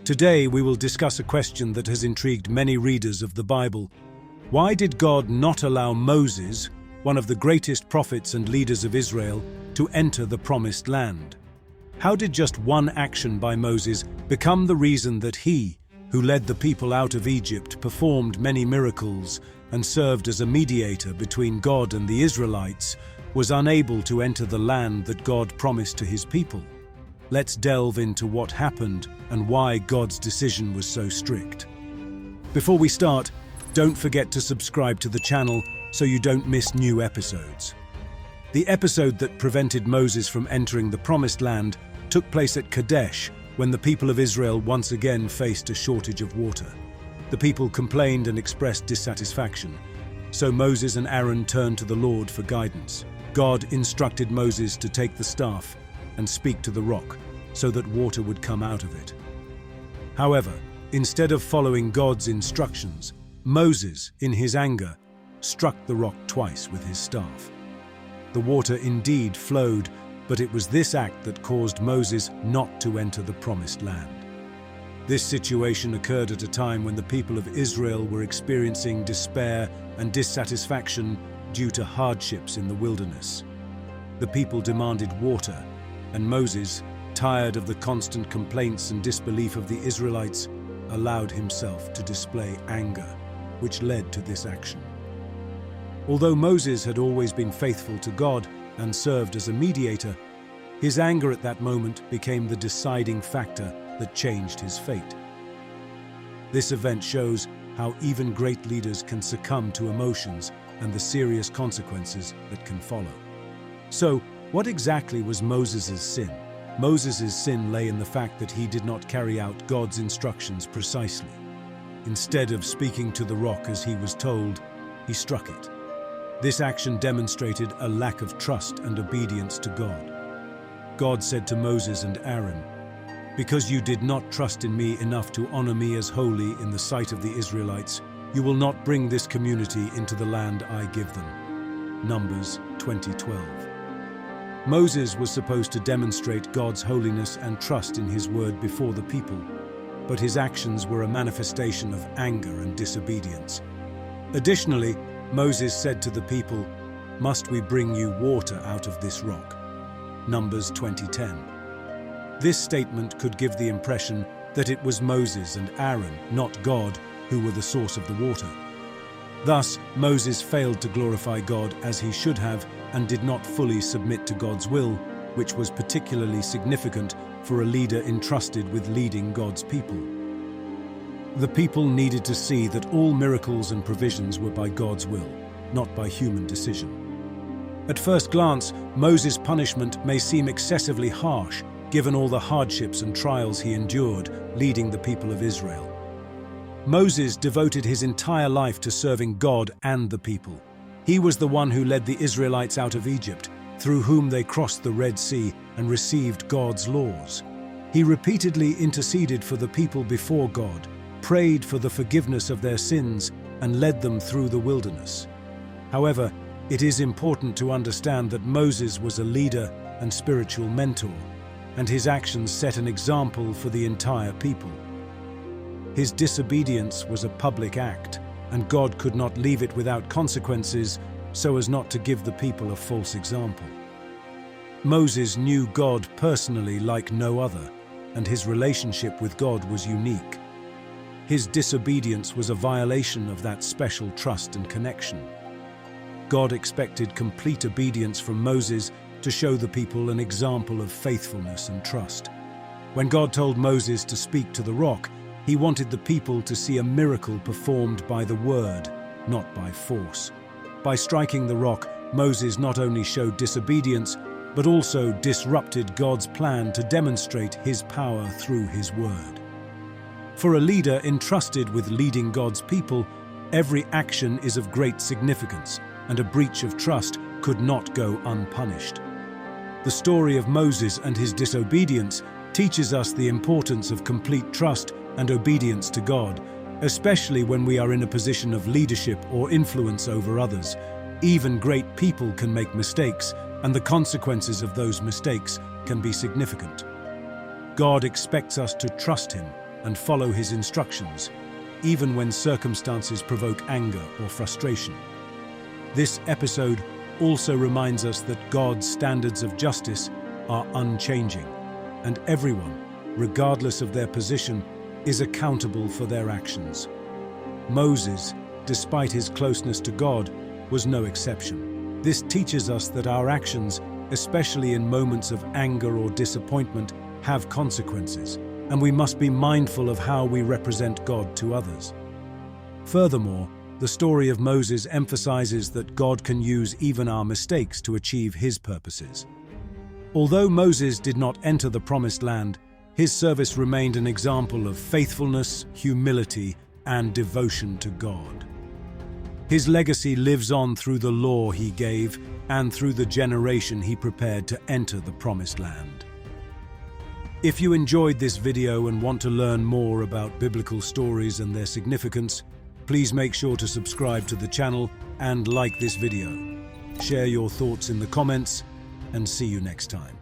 Today we will discuss a question that has intrigued many readers of the Bible. Why did God not allow Moses, one of the greatest prophets and leaders of Israel, to enter the Promised Land? How did just one action by Moses become the reason that he, who led the people out of Egypt, performed many miracles and served as a mediator between God and the Israelites, was unable to enter the land that God promised to his people? Let's delve into what happened and why God's decision was so strict. Before we start, don't forget to subscribe to the channel so you don't miss new episodes. The episode that prevented Moses from entering the Promised Land took place at Kadesh, when the people of Israel once again faced a shortage of water. The people complained and expressed dissatisfaction, so Moses and Aaron turned to the Lord for guidance. God instructed Moses to take the staff and speak to the rock, so that water would come out of it. However, instead of following God's instructions, Moses, in his anger, struck the rock twice with his staff. The water indeed flowed, but it was this act that caused Moses not to enter the Promised Land. This situation occurred at a time when the people of Israel were experiencing despair and dissatisfaction due to hardships in the wilderness. The people demanded water, and Moses, tired of the constant complaints and disbelief of the Israelites, allowed himself to display anger, which led to this action. Although Moses had always been faithful to God and served as a mediator, his anger at that moment became the deciding factor that changed his fate. This event shows how even great leaders can succumb to emotions and the serious consequences that can follow. So, what exactly was Moses' sin? Moses' sin lay in the fact that he did not carry out God's instructions precisely. Instead of speaking to the rock as he was told, he struck it. This action demonstrated a lack of trust and obedience to God. God said to Moses and Aaron, "Because you did not trust in me enough to honor me as holy in the sight of the Israelites, you will not bring this community into the land I give them." Numbers 20:12. Moses was supposed to demonstrate God's holiness and trust in his word before the people, but his actions were a manifestation of anger and disobedience. Additionally, Moses said to the people, "Must we bring you water out of this rock?" Numbers 20:10. This statement could give the impression that it was Moses and Aaron, not God, who were the source of the water. Thus, Moses failed to glorify God as he should have and did not fully submit to God's will, which was particularly significant for a leader entrusted with leading God's people. The people needed to see that all miracles and provisions were by God's will, not by human decision. At first glance, Moses' punishment may seem excessively harsh, given all the hardships and trials he endured leading the people of Israel. Moses devoted his entire life to serving God and the people. He was the one who led the Israelites out of Egypt, through whom they crossed the Red Sea and received God's laws. He repeatedly interceded for the people before God, prayed for the forgiveness of their sins, and led them through the wilderness. However, it is important to understand that Moses was a leader and spiritual mentor, and his actions set an example for the entire people. His disobedience was a public act, and God could not leave it without consequences so as not to give the people a false example. Moses knew God personally like no other, and his relationship with God was unique. His disobedience was a violation of that special trust and connection. God expected complete obedience from Moses to show the people an example of faithfulness and trust. When God told Moses to speak to the rock, he wanted the people to see a miracle performed by the word, not by force. By striking the rock, Moses not only showed disobedience, but also disrupted God's plan to demonstrate his power through his word. For a leader entrusted with leading God's people, every action is of great significance, and a breach of trust could not go unpunished. The story of Moses and his disobedience teaches us the importance of complete trust and obedience to God, especially when we are in a position of leadership or influence over others. Even great people can make mistakes, and the consequences of those mistakes can be significant. God expects us to trust Him, and follow his instructions, even when circumstances provoke anger or frustration. This episode also reminds us that God's standards of justice are unchanging, and everyone, regardless of their position, is accountable for their actions. Moses, despite his closeness to God, was no exception. This teaches us that our actions, especially in moments of anger or disappointment, have consequences, and we must be mindful of how we represent God to others. Furthermore, the story of Moses emphasizes that God can use even our mistakes to achieve his purposes. Although Moses did not enter the Promised Land, his service remained an example of faithfulness, humility, and devotion to God. His legacy lives on through the law he gave and through the generation he prepared to enter the Promised Land. If you enjoyed this video and want to learn more about biblical stories and their significance, please make sure to subscribe to the channel and like this video. Share your thoughts in the comments, and see you next time.